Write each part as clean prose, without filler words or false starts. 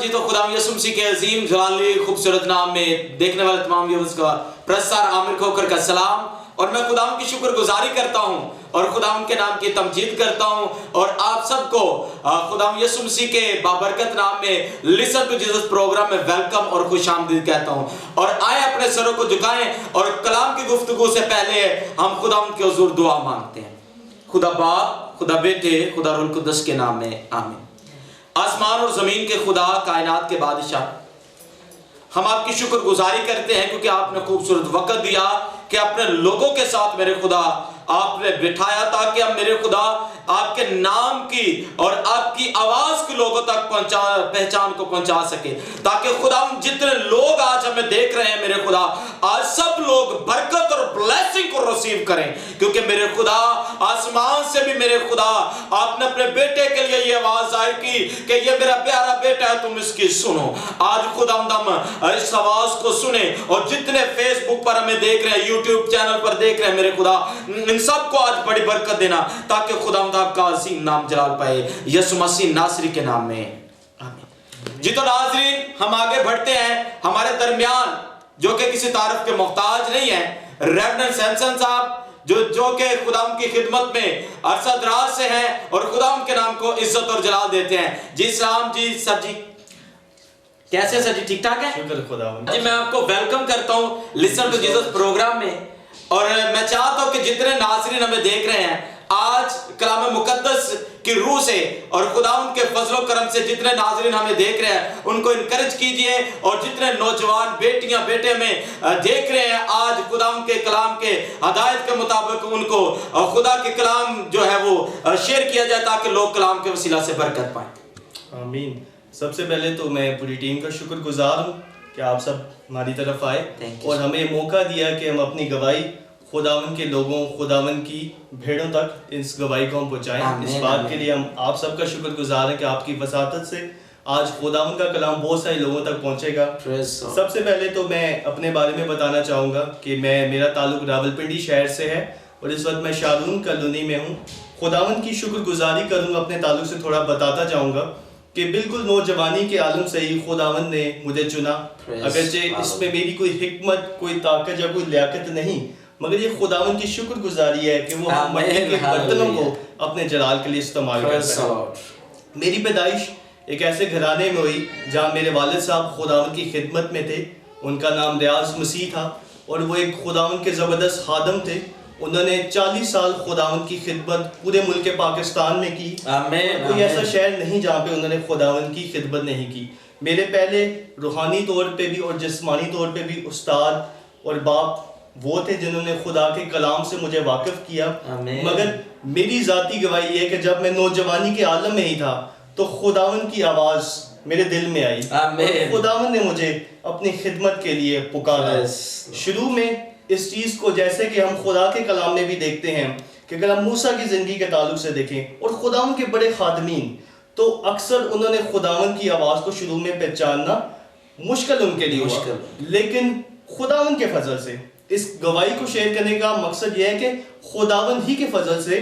जी तो खुदा यीशु मसीह के अजीम जलाली खूबसूरत नाम में देखने वाले तमाम व्यूअर्स का प्रसार आमिर खोकर का सलाम। और मैं खुदा की शुक्रगुजारी करता हूं और खुदा के नाम की तमजीद करता हूं और आप सबको खुदा यीशु मसीह के बाबरकत नाम में लिसन टू जीसस प्रोग्राम में वेलकम और खुशामदीद कहता हूं। और आए अपने सरों को झुकाएं और कलाम की गुफ्तगू से पहले हम खुदा के हुजूर दुआ मांगते हैं। खुदा बाप, खुदा बेटे, खुदा रूह कुद्दस के नाम में आमीन। आसमान और जमीन के खुदा, कायनात के बादशाह, हम आपकी शुक्रगुजारी करते हैं क्योंकि आपने खूबसूरत वक्त दिया कि अपने लोगों के साथ मेरे खुदा आपने बिठाया ताकि हम मेरे खुदा आपके नाम की और आपकी आवाज के लोगों तक पहचान को पहुंचा सके, ताकि खुदा हम जितने लोग आज हमें देख रहे हैं मेरे खुदा आज सब लोग बरकत और ब्लेसिंग को रिसीव करें, क्योंकि मेरे खुदा आसमान से भी मेरे खुदा आपने अपने बेटे के लिए ये आवाज आई कि ये मेरा प्यारा बेटा है, तुम इसकी सुनो। आज खुदा हम इस आवाज को सुने और जितने फेसबुक पर हमें देख रहे हैं, यूट्यूब चैनल पर देख रहे हैं मेरे खुदा, इन सबको आज बड़ी बरकत देना ताकि खुदा आपका अजीम नाम जलाल पाए यीशु मसीह नासरी के नाम में आमीन। जी तो नाज़रीन, हम आगे बढ़ते हैं। हमारे दरमियान जो कि किसी तारीफ के मोहताज नहीं है, रेवरेंड सैमसन साहब जो कि खुदाम की खिदमत में अरसा दराज से हैं और खुदाम के नाम को इज्जत और जलाल देते हैं। जी सलाम जी सर जी, कैसे सर जी? ठीक ठाक है, शुक्र खुदा जी। मैं आपको वेलकम करता हूं लिसन टू जीसस प्रोग्राम में और मैं चाहता हूं कि जितने नाज़रीन हमें देख रहे हैं आज कलाम मुकद्दस की रूह से और खुदा उनके फजलो करम से जितने नाज़रीन हमें देख रहे हैं उनको इनकरेज कीजिए, और जितने नौजवान बेटियां बेटे में देख रहे हैं आज खुदा के कलाम के हदायत के मुताबिक उनको खुदा के कलाम जो है वो शेयर किया जाए ताकि लोग कलाम के वसीला से बरकत पाएं। आमीन। सबसे पहले तो मैं पूरी टीम का शुक्रगुजार हूँ कि आप सब हमारी तरफ आए और हमें मौका दिया कि हम अपनी गवाही खुदावन के लोगों, खुदावन की भेड़ों तक इस गवाही को हम पहुँचाएं। इस बात के लिए हम आप सबका शुक्रगुजार हैं कि आपकी वसातत से आज खुदावन का कलाम बहुत सारे लोगों तक पहुँचेगा। सबसे पहले तो मैं अपने बारे में बताना चाहूँगा कि मेरा ताल्लुक रावलपिंडी शहर से है और इस वक्त मैं शारून कॉलोनी में हूँ। खुदावन की शुक्रगुजारी करूँगा, अपने ताल्लुक से थोड़ा बताता जाऊँगा कि बिल्कुल नौजवानी के आलम से ही खुदावन ने मुझे चुना। अगरचे इसमें मेरी कोई हिकमत, कोई ताकत या कोई लियाकत नहीं, मगर ये खुदावन की शुक्रगुजारी है कि वो मट्टी के बर्तनों को अपने जलाल के लिए इस्तेमाल करता है। मेरी पैदाइश एक ऐसे घराने में हुई जहाँ मेरे वालिद साहब खुदावन की खिदमत में थे। उनका नाम रियाज मसीह था और वो एक खुदावन के ज़बरदस्त खादम थे। उन्होंने 40 साल खुदावन की खिदमत पूरे मुल्क पाकिस्तान में की। कोई ऐसा शहर नहीं जहाँ पे उन्होंने खुदावन की खिदमत नहीं की। मेरे पहले रूहानी तौर पे भी और जिस्मानी तौर पे भी उस्ताद और बाप वो थे जिन्होंने खुदा के कलाम से मुझे वाकिफ किया। मगर मेरी ज़ाती गवाही है कि जब मैं नौजवानी के आलम में ही था तो खुदावन की आवाज़ मेरे दिल में आई और खुदावन ने मुझे अपनी खिदमत के लिए पुकारा। शुरू में इस चीज़ को जैसे कि हम खुदा के कलाम में भी देखते हैं कि अगर हम मूसा की ज़िंदगी के ताल्लुक से देखें और खुदावन के बड़े खादमीन, तो अक्सर उन्होंने खुदावन की आवाज़ को शुरू में पहचानना मुश्किल उनके लिए हुआ। लेकिन खुदावन के फजल से इस गवाही को शेयर करने का मकसद यह है कि खुदावन ही के फजल से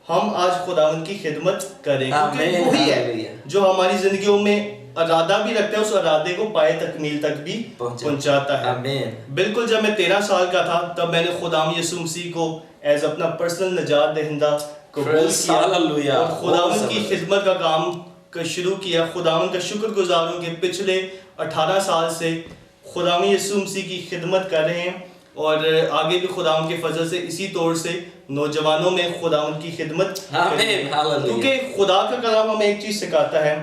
हम आज खुदावन की खिदमत करें, क्योंकि वही है जो हमारी ज़िंदगियों में इरादा भी रखता है, उस इरादे को पाए तकमील तक भी पहुंचाता है। बिल्कुल जब मैं 13 साल का था तब मैंने खुदाम यीशु मसीह को एज अपना पर्सनल निजात दहिंदा कबूल किया और खुदावन की खिदमत का काम शुरू किया। खुदावन का शुक्रगुजार हूं कि पिछले 18 साल से खुदाम यीशु मसीह की खिदमत कर रहे हैं और आगे भी खुदावन के फजल से इसी तौर से नौजवानों में खुदावन की खिदमत, क्योंकि खुदा का कलाम हमें एक चीज़ सिखाता है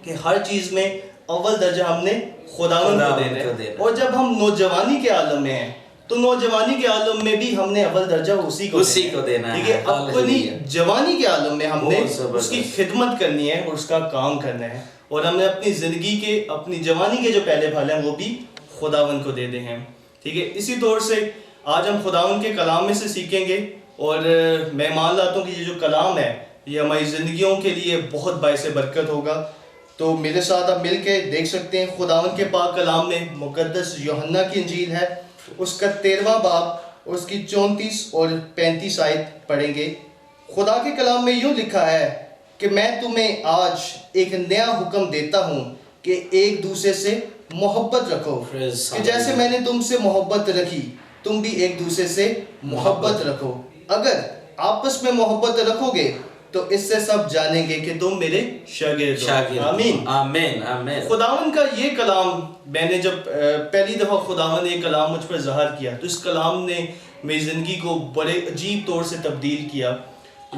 कि हर चीज़ में अव्वल दर्जा हमने खुदावन को देना है। और जब हम नौजवानी के आलम में हैं तो नौजवानी के आलम में भी हमने अव्वल दर्जा उसी को देना है। ठीक है, अपनी जवानी के आलम में हमने उसकी खिदमत करनी है और उसका काम करना है और हमने अपनी ज़िंदगी के, अपनी जवानी के जो पहले फल हैं वो भी खुदावन को दे दे हैं। ठीक है, इसी तौर से आज हम खुदावन के कलाम में से सीखेंगे और मैं मान लाता हूँ कि ये जो कलाम है ये हमारी ज़िंदगियों के लिए बहुत बाइस बरकत होगा। तो मेरे साथ आप मिल के देख सकते हैं खुदावन के पाक कलाम में मुकद्दस यूहन्ना की इंजील है, उसका 13वां बाब, उसकी 34 और 35 आयत पढ़ेंगे। खुदा के कलाम में यूँ लिखा है कि मैं तुम्हें आज एक नया हुक्म देता हूँ कि एक दूसरे से मोहब्बत रखो, कि जैसे मैंने तुमसे मोहब्बत रखी तुम भी एक दूसरे से मोहब्बत रखो। अगर आपस में मोहब्बत रखोगे तो इससे सब जानेंगे कि तुम मेरे शागिर्द हो। आमीन आमीन आमीन। खुदावन का ये कलाम, मैंने जब पहली दफ़ा खुदावन ने ये कलाम मुझ पर ज़ाहिर किया तो इस कलाम ने मेरी ज़िंदगी को बड़े अजीब तौर से तब्दील किया।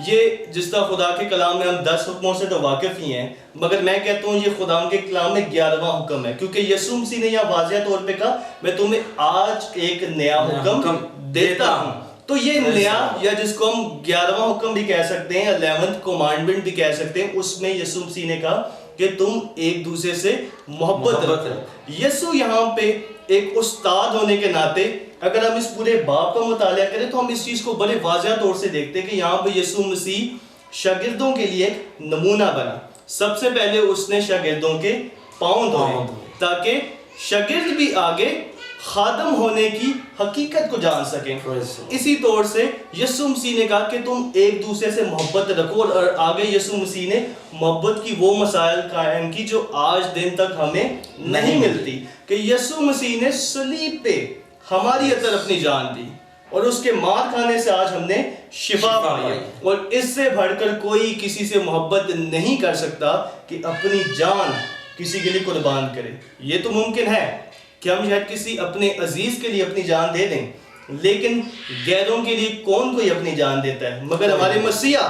ये जिस तरह खुदा के कलाम में हम 10 हुक्मों से तो वाकिफ़ ही हैं, मगर मैं कहता हूँ ये खुदा के कलाम में 11वां हुक्म है, क्योंकि यीशु मसीह ने यहाँ वाज़ेह तौर पे कहा मैं तुम्हें आज एक नया हुक्म देता हूँ। तो ये नया, या जिसको हम 11वां हुक्म भी कह सकते हैं, 11th कमांडमेंट भी कह सकते हैं, उसमें यीशु मसीह ने कहा कि तुम एक दूसरे से मोहब्बत रखो। यीशु यहाँ पे एक उस्ताद होने के नाते अगर हम इस पूरे बाब का मुताला करें तो हम इस चीज़ को बड़े वाज़ेह तौर से देखते हैं कि यहाँ पे यीशु मसीह शागिर्दों के लिए एक नमूना बना। सबसे पहले उसने शागिर्दों के पाँव धोए ताकि शागिर्द भी आगे खादम होने की हकीकत को जान सकें। इसी तौर से यीशु मसीह ने कहा कि तुम एक दूसरे से मोहब्बत रखो, और आगे यीशु मसीह ने मोहब्बत की वो मसाइल कायम की जो आज दिन तक हमें नहीं मिलती, कि यीशु मसीह ने सलीब पे हमारी अतर अपनी जान दी और उसके मार खाने से आज हमने शिफा पाई। और इससे बढ़कर कोई किसी से मोहब्बत नहीं कर सकता कि अपनी जान किसी के लिए कुर्बान करे। ये तो मुमकिन है कि हम शायद किसी अपने अजीज के लिए अपनी जान दे दें, लेकिन गैरों के लिए कौन कोई अपनी जान देता है? मगर हमारे मसीहा,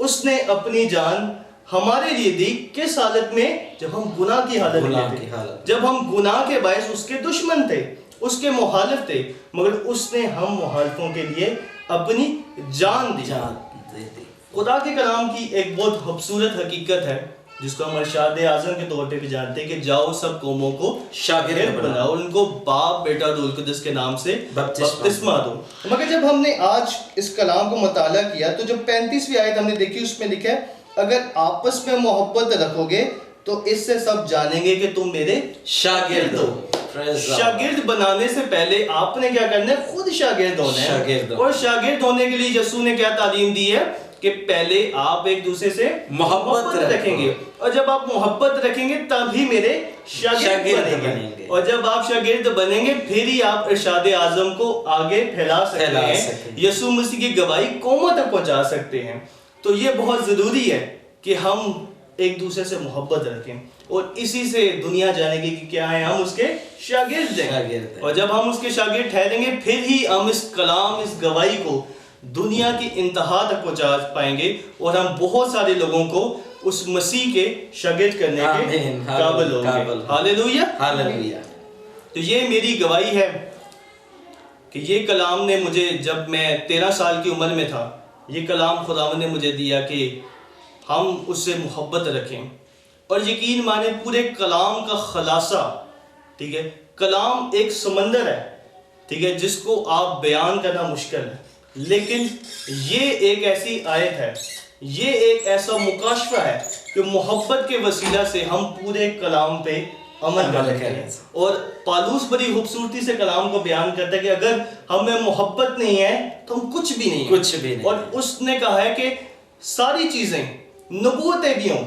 उसने अपनी जान हमारे लिए दी। किस हालत में? जब हम गुनाह की हालत में थे, जब हम गुनाह के बायस उसके दुश्मन थे, उसके मुखालिफ थे, मगर उसने हम मुखालिफों के लिए अपनी जान दी। खुदा के कलाम की एक बहुत खूबसूरत हकीकत है जिसको हम इरशाद आज़म के तौर पे भी जानते हैं कि जाओ सब कौमों को शागिर्द बनाओ, उनको बाप बेटा रूह कुद्दुस के नाम से बपतिस्मा दो। मगर जब हमने आज इस कलाम को मुताला किया तो जो 35वीं आयत हमने देखी उसमें लिखा है अगर आपस में मोहब्बत रखोगे तो इससे सब जानेंगे कि तुम मेरे शागिर्द हो। शागिर्द बनाने से पहले आपने क्या करना है? खुद शागिर्द होना है। और शागिर्द होने के लिए यीशु ने क्या तालीम दी है कि पहले आप एक दूसरे से मोहब्बत रखेंगे, और जब आप मोहब्बत रखेंगे तभी मेरे शागिर्द बनेंगे। और जब आप शागिर्द बनेंगे फिर ही आप इरशाद आज़म को आगे फैला सकते हैं, यीशु मसीह की गवाही कौमों तक पहुंचा सकते हैं। तो ये बहुत ज़रूरी है कि हम एक दूसरे से मोहब्बत रखें, और इसी से दुनिया जानेगी कि क्या है, हम उसके शागिर्द हैं। और जब हम उसके शागिर्द ठहरेंगे फिर ही हम इस कलाम, इस गवाही को दुनिया की इंतहा तक पहुंचा पाएंगे, और हम बहुत सारे लोगों को उस मसीह के शागिर्द करने के काबिल होंगे। Hallelujah hallelujah. तो ये मेरी गवाही है कि ये कलाम ने मुझे, जब मैं 13 साल की उम्र में था, ये कलाम खुदावंद ने मुझे दिया कि हम उससे मोहब्बत रखें। और यकीन माने पूरे कलाम का खलासा, ठीक है, कलाम एक समंदर है, ठीक है, जिसको आप बयान करना मुश्किल है, लेकिन ये एक ऐसी आयत है, ये एक ऐसा मुकाशफा है कि मोहब्बत के वसीला से हम पूरे कलाम पे अमल करते हैं। और पालूस बड़ी खूबसूरती से कलाम को बयान करता है कि अगर हमें मोहब्बत नहीं है तो हम कुछ भी नहीं। और उसने कहा है कि सारी चीज़ें, नबूवतें भी हों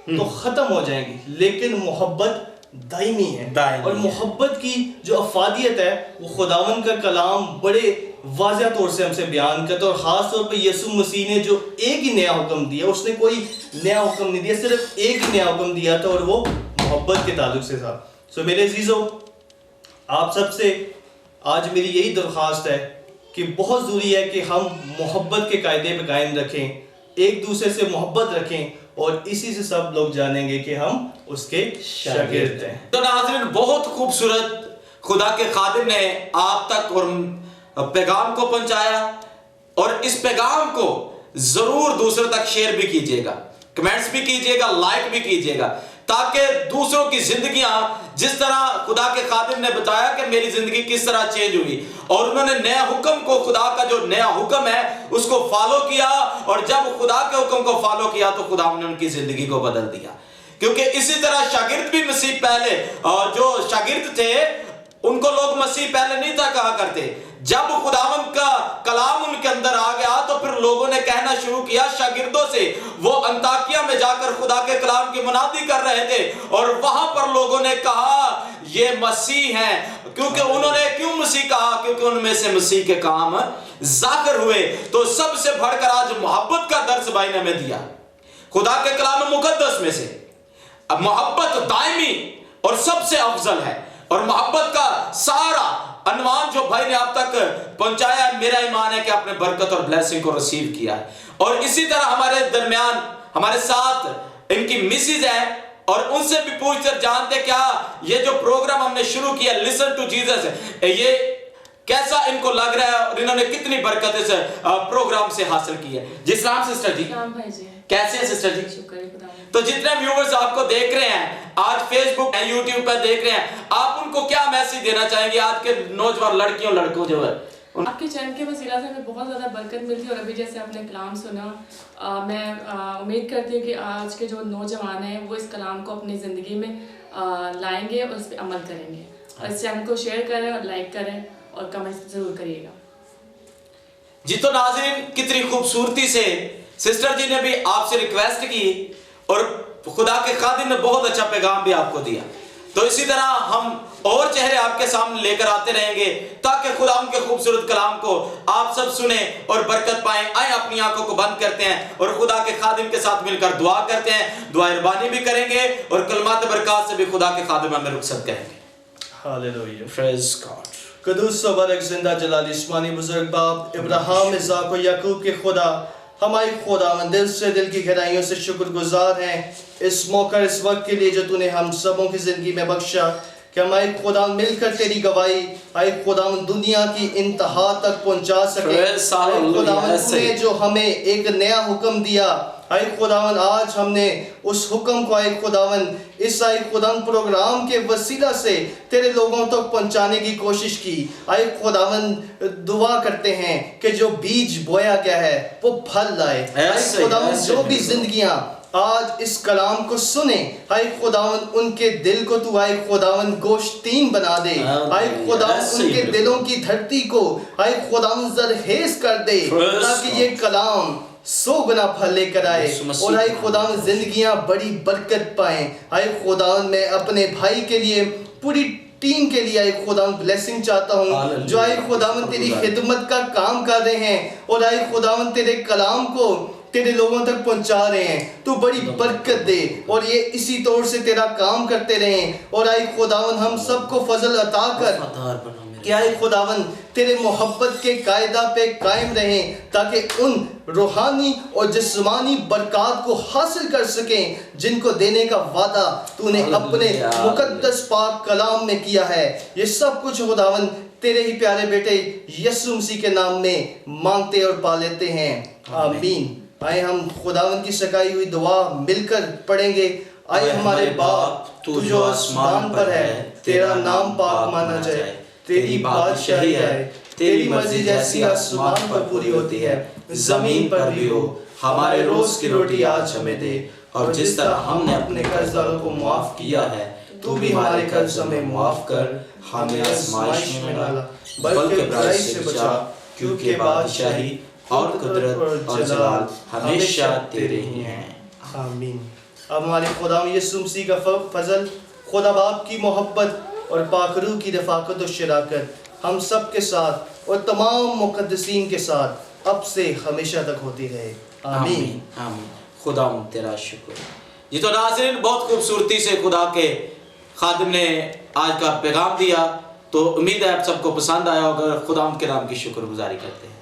तो ख़त्म हो जाएंगी, लेकिन मोहब्बत दायमी है। और मोहब्बत की जो अफादियत है वो खुदावन का कलाम बड़े वाज़ेह तौर से हमसे बयान करता है। और ख़ास तौर पे यीशु मसीह ने जो एक ही नया हुक्म दिया, उसने कोई नया हुक्म नहीं दिया, सिर्फ एक ही नया हुक्म दिया था, और वो मोहब्बत के ताल्लुक से था। सो मेरे अजीज़ों, आप सबसे आज मेरी यही दरख्वास्त है कि बहुत ज़रूरी है कि हम मोहब्बत के कायदे पर कायम रखें, एक दूसरे से मोहब्बत रखें, और इसी से सब लोग जानेंगे कि हम उसके शागिर्द हैं। तो नाज़रीन, बहुत खूबसूरत खुदा के खादिम ने आप तक और पैगाम को पहुंचाया, और इस पैगाम को जरूर दूसरों तक शेयर भी कीजिएगा, कमेंट्स भी कीजिएगा, लाइक भी कीजिएगा, ताकि दूसरों की जिंदगियां, जिस तरह खुदा के खादिम ने बताया कि मेरी जिंदगी किस तरह चेंज हुई, और उन्होंने नया हुक्म को, खुदा का जो नया हुक्म है उसको फॉलो किया, और जब खुदा के हुक्म को फॉलो किया तो खुदा ने उनकी जिंदगी को बदल दिया। क्योंकि इसी तरह शागिर्द भी मसीह पहले, और जो शागिर्द थे उनको लोग मसीह पहले नहीं था कहा करते। जब खुदावंद का कलाम उनके अंदर आ गया तो फिर लोगों ने कहना शुरू किया शागिर्दों से। वो अंताकिया में जाकर खुदा के कलाम की मुनादी कर रहे थे और वहां पर लोगों ने कहा ये मसीह हैं। क्योंकि उन्होंने क्यों मसीह कहा? क्योंकि उनमें से मसीह के काम जाहिर हुए। तो सबसे बढ़कर आज मोहब्बत का दर्स भाई ने हमें दिया खुदा के कलाम मुकद्दस में से। अब मोहब्बत दायमी और सबसे अफजल है और मोहब्बत का सारा अनवान जो भाई ने आप तक पहुंचाया है, मेरा ईमान है कि आपने बरकत और ब्लेसिंग को रिसीव किया है। और इसी तरह हमारे दरमियान हमारे साथ इनकी मिसेज है और उनसे भी पूछकर जानते क्या ये जो प्रोग्राम हमने शुरू किया लिसन टू जीसस, ये कैसा इनको लग रहा है और इन्होंने कितनी बरकत इस प्रोग्राम से हासिल की है। जी सलाम सिस्टर जी, कैसे हैं सिस्टर जी? तो जितने व्यूअर्स आपको देख रहे हैं आज फेसबुक या यूट्यूब पर देख रहे हैं, आप उनको क्या मैसेज देना चाहेंगे आज के नौजवान लड़कियों लड़कों जो है? आपके चैनल के वसीला से हमें बहुत ज़्यादा बरकत मिलती है और अभी जैसे आपने कलाम सुना, मैं उम्मीद करती हूँ कि आज के जो नौजवान हैं वो इस कलाम को अपनी ज़िंदगी में लाएंगे और उस पर अमल करेंगे। और इस चैनल को शेयर करें और लाइक करें और कमेंट ज़रूर करिएगा। जी तो नाज़रीन, कितनी खूबसूरती से सिस्टर जी ने भी आपसे रिक्वेस्ट की और खुदा के खादिम ने बहुत अच्छा पैगाम भी आपको दिया। तो इसी तरह हम और चेहरे आपके सामने लेकर आते रहेंगे ताकि खुदा उनके खूबसूरत कलाम को आप सब सुने और बरकत पाएं। आए अपनी आंखों को बंद करते हैं और खुदा के खादिम के साथ मिलकर दुआ करते हैं। दुआ इरबानी भी करेंगे और कलमात बरकत से भी खुदा के खादिम हमें रुखसत करेंगे। Hallelujah, praise God. कदूस सबारक जिंदा जलाल इस्मानी बुजुर्ग बाप इब्राहिम इसाक और याकूब के खुदा, हमारे खुदावंद दिल से दिल की गहराइयों से शुक्रगुजार हैं इस मौका इस वक्त के लिए जो तूने हम सबों की जिंदगी में बख्शा कि हमारे खुदा मिलकर तेरी गवाही आए खुदावंद दुनिया की इंतहा तक पहुंचा सके। खुदावंद तूने जो हमें एक नया हुक्म दिया, आए खुदावन आज हमने उस हुक्म को आए खुदावन इस आए खुदावन प्रोग्राम के वसीला से तेरे लोगों तक तो पहुंचाने की कोशिश की। आए खुदावन दुआ करते हैं कि जो बीज बोया गया है वो फल लाए। आए खुदावन जो भी जिंदगियां आज इस कलाम को सुने, आए खुदावन उनके दिल को तू आए खुदावन गोश्तीन बना दे। आए खुदावन उनके दिलों की धरती को आए खुदावन जरखेज कर दे ताकि ये कलाम 100 गुना फल लेकर आए और आए खुदावन जिंदगियां बड़ी बरकत पाएं। आए खुदावन मैं अपने भाई के लिए पूरी टीम के लिए आए खुदावन ब्लेसिंग चाहता हूँ जो आए खुदावन तेरी खिदमत का काम कर रहे हैं और आए खुदावन तेरे कलाम को तेरे लोगों तक पहुंचा रहे हैं। तू बड़ी बरकत दे और ये इसी तौर से तेरा काम करते रहें और आए खुदावन हम सबको फजल अता कर कि आए खुदावन तेरे मोहब्बत के कायदा पे कायम रहें ताकि उन रूहानी और जिस्मानी बरकत को हासिल कर सकें जिनको देने का वादा तूने अपने मुकद्दस पाक कलाम में किया है। ये सब कुछ खुदावन तेरे ही प्यारे बेटे यीशु मसीह के नाम में मांगते और पा लेते हैं, आमीन। आए हम खुदावन की सकाई हुई दुआ मिलकर पढ़ेंगे। आए हमारे बाप तू जो आसमान पर है, तेरा नाम पाक माना जाए, तेरी बादशाही आए, तेरी मर्जी जैसी आसमान पर पूरी होती है जमीन पर भी हो। हमारे रोज की रोटी आज हमें दे और जिस तरह हमने अपने कर्जदारों को माफ किया है तू भी हमारे कर्ज हमें माफ कर, हमें आजमाइश में न डाल बल्कि बुराई से बचा, क्योंकि बादशाही और कुदरत और जलाल हमेशा तेरे ही हैं, आमीन। अब हमारे खुदा यीशु मसीह का फजल, खुदा बाप की मोहब्बत और पाक रूह की रफ़ाक़त और शराकत हम सब के साथ और तमाम मुक़द्दसीन के साथ अब से हमेशा तक होती रहे, आमीन, आमीन। खुदा तेरा शुक्र। ये तो नाज़रीन बहुत खूबसूरती से खुदा के खादिम ने आज का पैगाम दिया, तो उम्मीद है आप सबको पसंद आया होगा। खुदा के नाम की शुक्रगुजारी करते हैं।